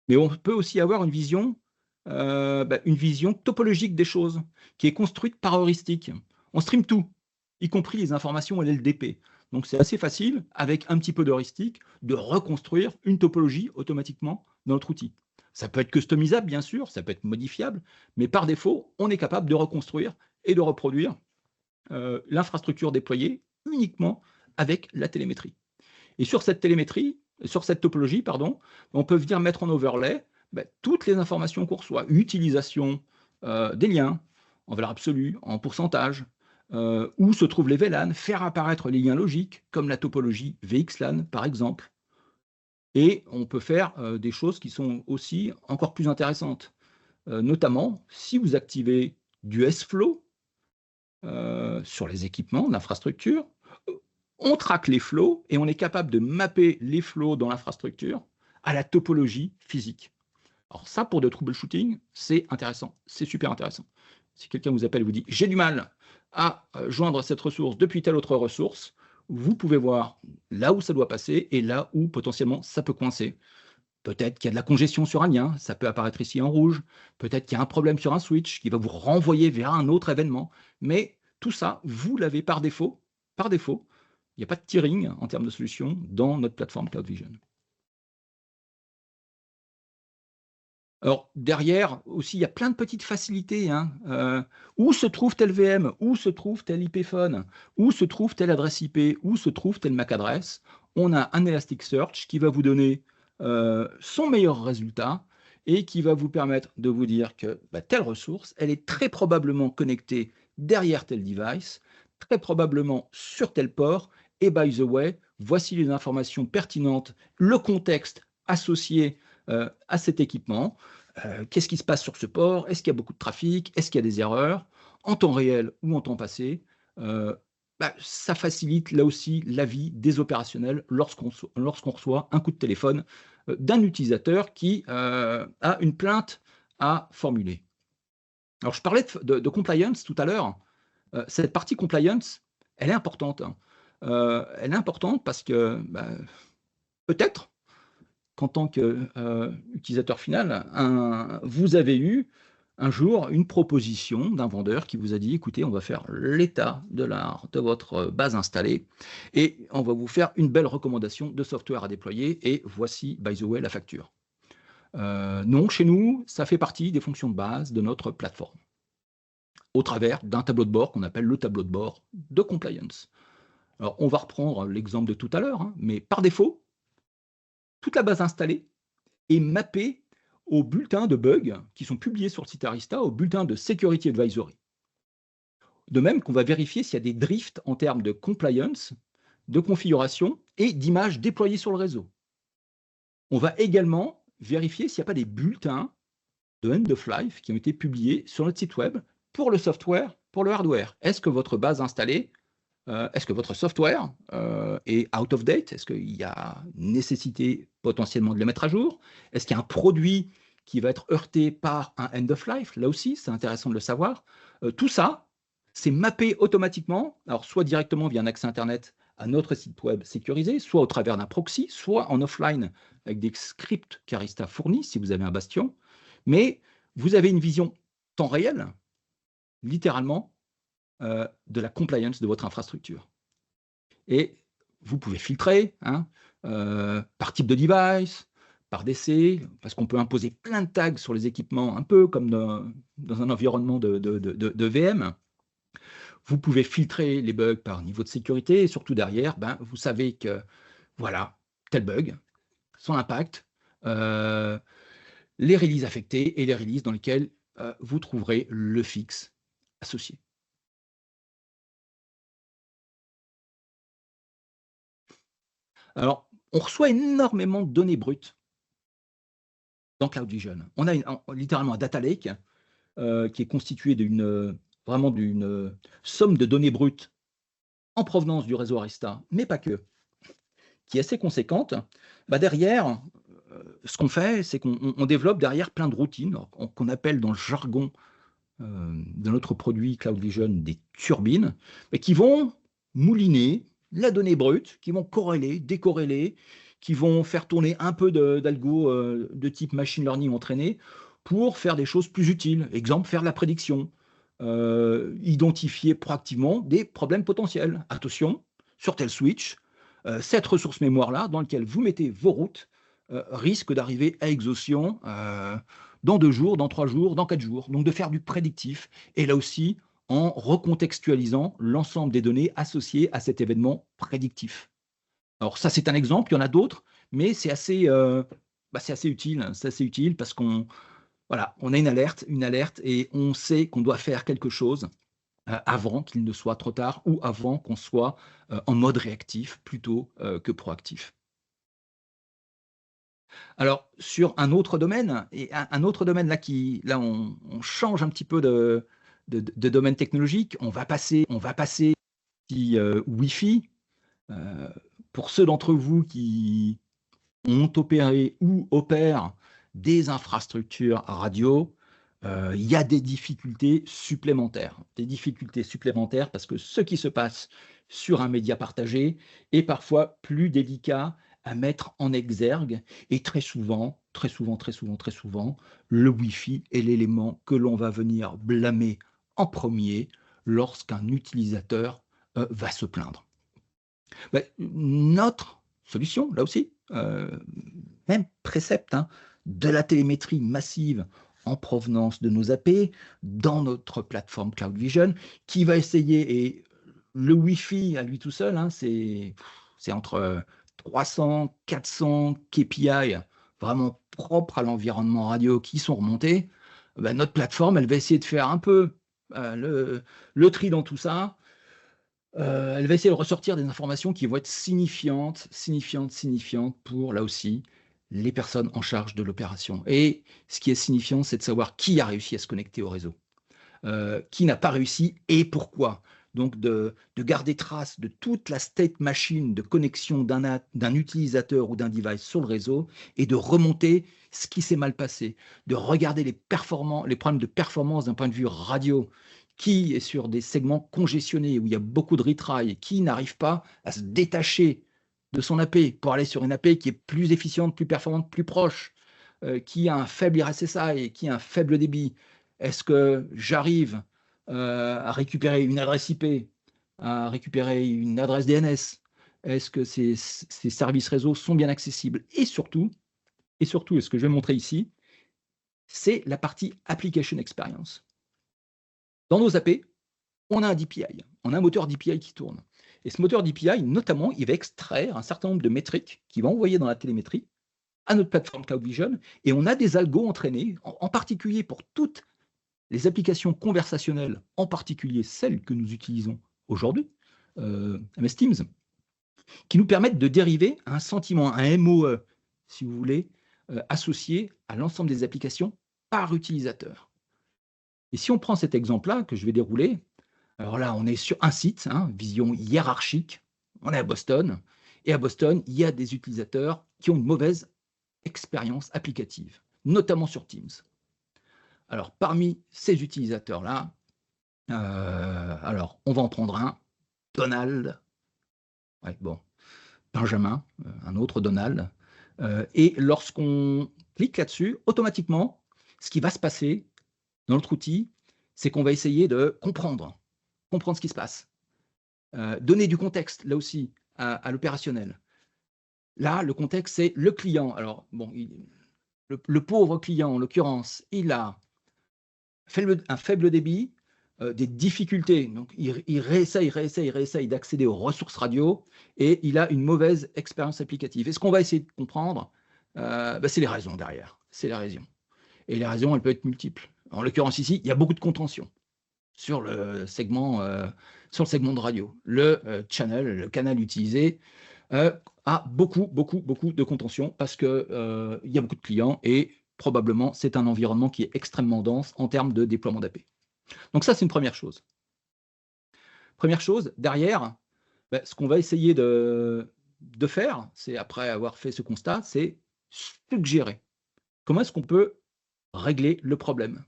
Mais on peut aussi avoir une vision topologique des choses, qui est construite par heuristique. On stream tout, y compris les informations LLDP. Donc c'est assez facile, avec un petit peu d'heuristique, de reconstruire une topologie automatiquement dans notre outil. Ça peut être customisable, bien sûr, ça peut être modifiable, mais par défaut, on est capable de reconstruire et de reproduire l'infrastructure déployée uniquement avec la télémétrie. Et sur cette topologie, on peut venir mettre en overlay toutes les informations qu'on reçoit, utilisation des liens en valeur absolue, en pourcentage, où se trouvent les VLAN, faire apparaître les liens logiques, comme la topologie VXLAN, par exemple. Et on peut faire des choses qui sont aussi encore plus intéressantes. Notamment, si vous activez du S-Flow sur les équipements, l'infrastructure, on traque les flows et on est capable de mapper les flows dans l'infrastructure à la topologie physique. Alors ça, pour de troubleshooting, c'est intéressant, c'est super intéressant. Si quelqu'un vous appelle et vous dit « j'ai du mal à joindre cette ressource depuis telle autre ressource », vous pouvez voir là où ça doit passer et là où potentiellement ça peut coincer. Peut-être qu'il y a de la congestion sur un lien, ça peut apparaître ici en rouge. Peut-être qu'il y a un problème sur un switch qui va vous renvoyer vers un autre événement. Mais tout ça, vous l'avez par défaut. Par défaut, il n'y a pas de tiering en termes de solution dans notre plateforme Cloud Vision. Alors, derrière aussi, il y a plein de petites facilités. Où se trouve tel VM? Où se trouve tel IP phone? Où se trouve telle adresse IP? Où se trouve telle MAC adresse? On a un Elasticsearch qui va vous donner son meilleur résultat et qui va vous permettre de vous dire que telle ressource, elle est très probablement connectée derrière tel device, très probablement sur tel port. Et by the way, voici les informations pertinentes, le contexte associé à cet équipement. Qu'est-ce qui se passe sur ce port? Est-ce qu'il y a beaucoup de trafic? Est-ce qu'il y a des erreurs en temps réel ou en temps passé? Ça facilite là aussi la vie des opérationnels lorsqu'on reçoit un coup de téléphone d'un utilisateur qui a une plainte à formuler. Alors, je parlais de compliance tout à l'heure. Cette partie compliance, elle est importante. Elle est importante parce que peut-être qu'en tant qu'utilisateur final, vous avez eu un jour une proposition d'un vendeur qui vous a dit, écoutez, on va faire l'état de l'art de votre base installée et on va vous faire une belle recommandation de software à déployer et voici, by the way, la facture. Non, chez nous, ça fait partie des fonctions de base de notre plateforme au travers d'un tableau de bord qu'on appelle le tableau de bord de compliance. Alors, on va reprendre l'exemple de tout à l'heure, hein, mais par défaut, toute la base installée est mappée aux bulletins de bugs qui sont publiés sur le site Arista, aux bulletins de Security Advisory. De même qu'on va vérifier s'il y a des drifts en termes de compliance, de configuration et d'images déployées sur le réseau. On va également vérifier s'il n'y a pas des bulletins de end of life qui ont été publiés sur notre site web pour le software, pour le hardware. Est-ce que votre base installée, est-ce que votre software est out of date? Est-ce qu'il y a nécessité potentiellement de le mettre à jour? Est-ce qu'il y a un produit qui va être heurté par un end of life? Là aussi, c'est intéressant de le savoir. Tout ça, c'est mappé automatiquement, alors soit directement via un accès Internet à notre site web sécurisé, soit au travers d'un proxy, soit en offline avec des scripts qu'Arista fournit si vous avez un bastion. Mais vous avez une vision temps réel, littéralement, de la compliance de votre infrastructure. Et vous pouvez filtrer par type de device, par DC, parce qu'on peut imposer plein de tags sur les équipements, un peu comme dans un environnement de VM. Vous pouvez filtrer les bugs par niveau de sécurité et surtout derrière, vous savez que voilà, tel bug, son impact, les releases affectées et les releases dans lesquelles vous trouverez le fixe associé. Alors, on reçoit énormément de données brutes dans Cloud Vision. On a littéralement un data lake qui est constitué vraiment d'une somme de données brutes en provenance du réseau Arista, mais pas que, qui est assez conséquente. Derrière, ce qu'on fait, c'est qu'on développe derrière plein de routines qu'on appelle dans le jargon de notre produit Cloud Vision des turbines, mais qui vont mouliner la donnée brute, qui vont corréler, décorréler, qui vont faire tourner un peu d'algo de type machine learning entraîné pour faire des choses plus utiles. Exemple, faire de la prédiction, identifier proactivement des problèmes potentiels. Attention, sur tel switch, cette ressource mémoire-là, dans laquelle vous mettez vos routes, risque d'arriver à exhaustion dans 2 jours, dans 3 jours, dans 4 jours. Donc de faire du prédictif, et là aussi, en recontextualisant l'ensemble des données associées à cet événement prédictif. Alors ça, c'est un exemple, il y en a d'autres, mais c'est assez utile. C'est assez utile parce qu'on a une alerte, et on sait qu'on doit faire quelque chose avant qu'il ne soit trop tard ou avant qu'on soit en mode réactif plutôt que proactif. Alors, sur un autre domaine, et un autre domaine là on change un petit peu de domaine technologique, on va passer Wi-Fi. Pour ceux d'entre vous qui ont opéré ou opèrent des infrastructures radio, il y a des difficultés supplémentaires. Parce que ce qui se passe sur un média partagé est parfois plus délicat à mettre en exergue, et très souvent, le Wi-Fi est l'élément que l'on va venir blâmer en premier lorsqu'un utilisateur va se plaindre. Notre solution, là aussi, même précepte de la télémétrie massive en provenance de nos AP dans notre plateforme Cloud Vision, qui va essayer, et le Wi-Fi à lui tout seul, c'est entre 300, 400 KPI vraiment propres à l'environnement radio qui sont remontés. Notre plateforme, elle va essayer de faire un peu le tri dans tout ça. Elle va essayer de ressortir des informations qui vont être signifiantes pour, là aussi, les personnes en charge de l'opération. Et ce qui est signifiant, c'est de savoir qui a réussi à se connecter au réseau, qui n'a pas réussi et pourquoi. donc de garder trace de toute la state machine de connexion d'un utilisateur ou d'un device sur le réseau et de remonter ce qui s'est mal passé, de regarder les problèmes de performance d'un point de vue radio, qui est sur des segments congestionné, où il y a beaucoup de retry, qui n'arrive pas à se détacher de son AP pour aller sur une AP qui est plus efficiente, plus performante, plus proche, qui a un faible RSSI et qui a un faible débit. Est-ce que j'arrive à récupérer une adresse IP, à récupérer une adresse DNS? Est-ce que ces services réseau sont bien accessibles? Et surtout, et ce que je vais montrer ici, c'est la partie Application Experience. Dans nos AP, on a un DPI, on a un moteur DPI qui tourne. Et ce moteur DPI, notamment, il va extraire un certain nombre de métriques qu'il va envoyer dans la télémétrie à notre plateforme Cloud Vision, et on a des algos entraînés, en particulier pour toutes les applications conversationnelles, en particulier celles que nous utilisons aujourd'hui, MS Teams, qui nous permettent de dériver un sentiment, un MOE, si vous voulez, associé à l'ensemble des applications par utilisateur. Et si on prend cet exemple-là que je vais dérouler, alors là, on est sur un site, vision hiérarchique, on est à Boston, et à Boston, il y a des utilisateurs qui ont une mauvaise expérience applicative, notamment sur Teams. Alors, parmi ces utilisateurs-là, alors, on va en prendre un, Donald, Benjamin, un autre Donald, et lorsqu'on clique là-dessus, automatiquement, ce qui va se passer dans notre outil, c'est qu'on va essayer de comprendre ce qui se passe, donner du contexte, là aussi, à l'opérationnel. Là, le contexte, c'est le client. Alors, bon, le pauvre client, en l'occurrence, il a un faible débit, des difficultés. Donc, il réessaye d'accéder aux ressources radio et il a une mauvaise expérience applicative. Et ce qu'on va essayer de comprendre, c'est les raisons derrière. C'est les raisons. Et les raisons, elles peuvent être multiples. En l'occurrence, ici, il y a beaucoup de contention sur le segment de radio. Le canal utilisé a beaucoup de contention parce qu'il y a beaucoup de clients et probablement c'est un environnement qui est extrêmement dense en termes de déploiement d'AP. Donc ça, c'est une première chose. Première chose, derrière, ce qu'on va essayer de faire, c'est après avoir fait ce constat, c'est suggérer. Comment est-ce qu'on peut régler le problème?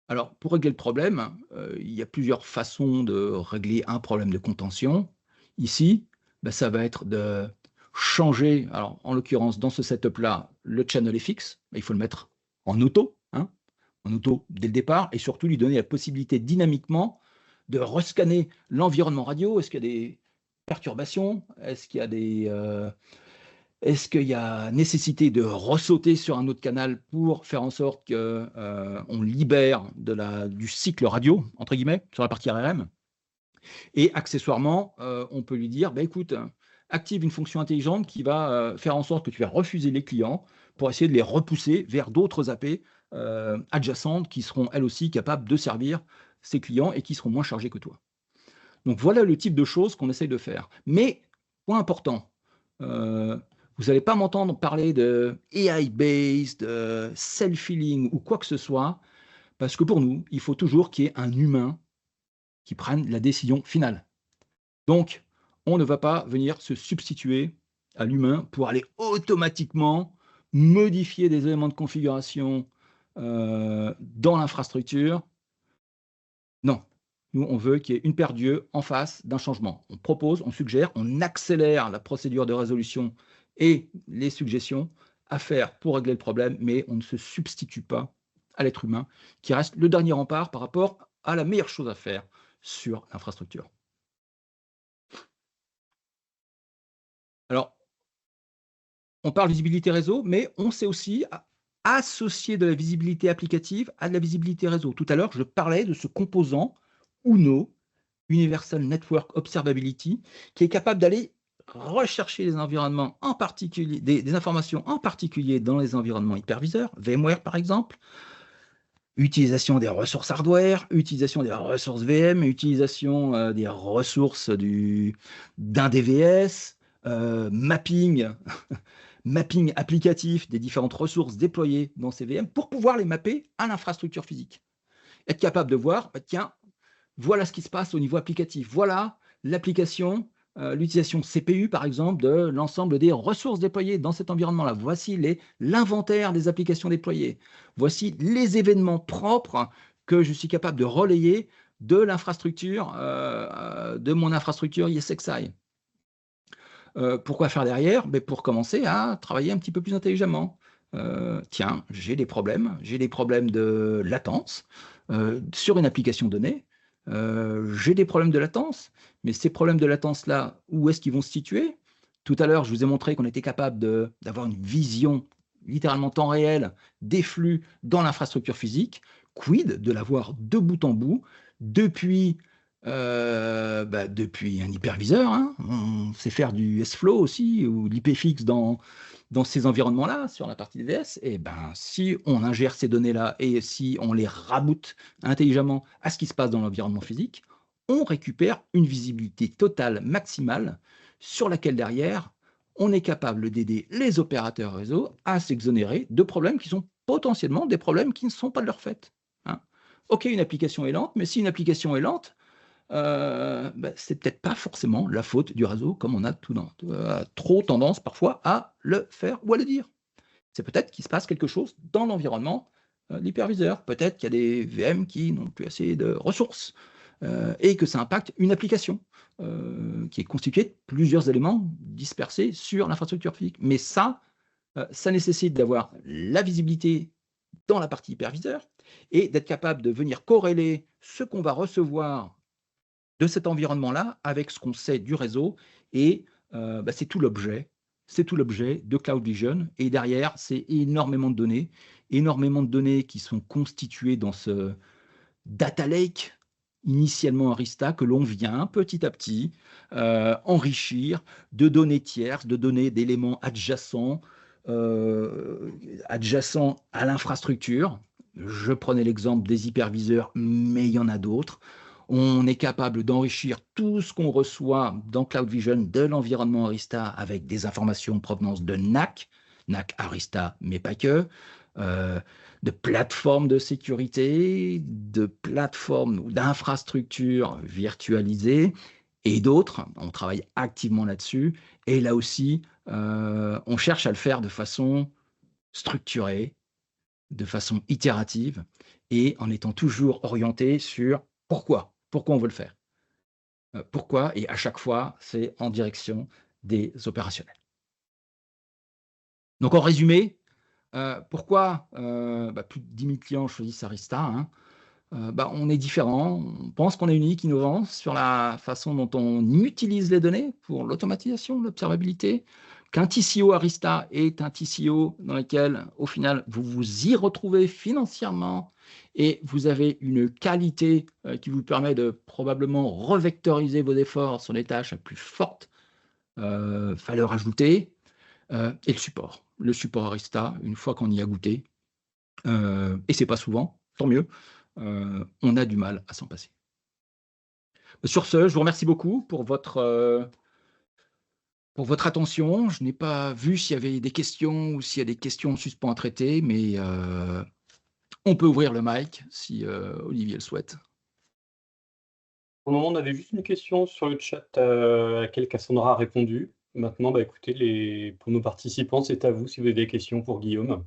Alors, pour régler le problème, il y a plusieurs façons de régler un problème de contention. Ici, ça va être de changer, alors en l'occurrence, dans ce setup-là, le channel est fixe, il faut le mettre en auto dès le départ, et surtout lui donner la possibilité dynamiquement de rescanner l'environnement radio. Est-ce qu'il y a des perturbations? Est-ce qu'il y a Est-ce qu'il y a nécessité de ressauter sur un autre canal pour faire en sorte qu'on libère du cycle radio, entre guillemets, sur la partie RRM? Et accessoirement, on peut lui dire, écoute, active une fonction intelligente qui va faire en sorte que tu vas refuser les clients pour essayer de les repousser vers d'autres AP adjacentes qui seront elles aussi capables de servir ces clients et qui seront moins chargés que toi. Donc voilà le type de choses qu'on essaye de faire. Mais, point important, vous n'allez pas m'entendre parler de AI-based, self-healing ou quoi que ce soit, parce que pour nous, il faut toujours qu'il y ait un humain qui prenne la décision finale. Donc, on ne va pas venir se substituer à l'humain pour aller automatiquement modifier des éléments de configuration dans l'infrastructure. Non, nous, on veut qu'il y ait une paire d'yeux en face d'un changement. On propose, on suggère, on accélère la procédure de résolution et les suggestions à faire pour régler le problème, mais on ne se substitue pas à l'être humain, qui reste le dernier rempart par rapport à la meilleure chose à faire sur l'infrastructure. Alors, on parle visibilité réseau, mais on sait aussi associer de la visibilité applicative à de la visibilité réseau. Tout à l'heure, je parlais de ce composant UNO, Universal Network Observability, qui est capable d'aller rechercher des environnements en particulier, des informations en particulier dans les environnements hyperviseurs, VMware par exemple, utilisation des ressources hardware, utilisation des ressources VM, utilisation des ressources d'un DVS, mapping applicatif des différentes ressources déployées dans ces VM pour pouvoir les mapper à l'infrastructure physique. Être capable de voir, tiens, voilà ce qui se passe au niveau applicatif. Voilà l'application, l'utilisation CPU, par exemple, de l'ensemble des ressources déployées dans cet environnement-là. Voici l'inventaire des applications déployées. Voici les événements propres que je suis capable de relayer de l'infrastructure, de mon infrastructure ESXi. Pourquoi faire derrière? Pour commencer à travailler un petit peu plus intelligemment. Tiens, j'ai des problèmes de latence sur une application donnée. J'ai des problèmes de latence, mais ces problèmes de latence-là, où est-ce qu'ils vont se situer? Tout à l'heure, je vous ai montré qu'on était capable d'avoir une vision littéralement temps réel des flux dans l'infrastructure physique. Quid de l'avoir de bout en bout depuis depuis un hyperviseur, hein. On sait faire du SFlow aussi, ou de l'IPFX dans ces environnements-là, sur la partie DVS. Et si on ingère ces données-là et si on les raboute intelligemment à ce qui se passe dans l'environnement physique, on récupère une visibilité totale, maximale, sur laquelle derrière, on est capable d'aider les opérateurs réseau à s'exonérer de problèmes qui sont potentiellement des problèmes qui ne sont pas de leur fait, hein. Ok, une application est lente, mais si une application est lente, c'est peut-être pas forcément la faute du réseau, comme on a trop tendance parfois à le faire ou à le dire. C'est peut-être qu'il se passe quelque chose dans l'environnement de l'hyperviseur. Peut-être qu'il y a des VM qui n'ont plus assez de ressources et que ça impacte une application qui est constituée de plusieurs éléments dispersés sur l'infrastructure physique. Mais ça nécessite d'avoir la visibilité dans la partie hyperviseur et d'être capable de venir corréler ce qu'on va recevoir de cet environnement-là avec ce qu'on sait du réseau. Et c'est tout l'objet de Cloud Vision. Et derrière, c'est énormément de données qui sont constituées dans ce data lake, initialement Arista, que l'on vient petit à petit enrichir de données tierces, de données d'éléments adjacents à l'infrastructure. Je prenais l'exemple des hyperviseurs, mais il y en a d'autres. On est capable d'enrichir tout ce qu'on reçoit dans Cloud Vision de l'environnement Arista avec des informations en provenance de NAC Arista, mais pas que, de plateformes de sécurité, de plateformes ou d'infrastructures virtualisées et d'autres. On travaille activement là-dessus. Et là aussi, on cherche à le faire de façon structurée, de façon itérative et en étant toujours orienté sur pourquoi on veut le faire. Pourquoi, et à chaque fois, c'est en direction des opérationnels. Donc en résumé, pourquoi plus de 10 000 clients choisissent Arista, hein? On est différent, on pense qu'on est unique, innovant sur la façon dont on utilise les données pour l'automatisation, l'observabilité, qu'un TCO Arista est un TCO dans lequel, au final, vous vous y retrouvez financièrement et vous avez une qualité qui vous permet de probablement revectoriser vos efforts sur les tâches à plus forte valeur ajoutée, et le support Arista, une fois qu'on y a goûté, et c'est pas souvent, tant mieux, on a du mal à s'en passer. Sur ce, je vous remercie beaucoup pour votre attention. Je n'ai pas vu s'il y avait des questions ou s'il y a des questions en suspens à traiter, mais on peut ouvrir le mic si Olivier le souhaite. Pour le moment, on avait juste une question sur le chat à laquelle Cassandra a répondu. Maintenant, écoutez, pour nos participants, c'est à vous si vous avez des questions pour Guillaume.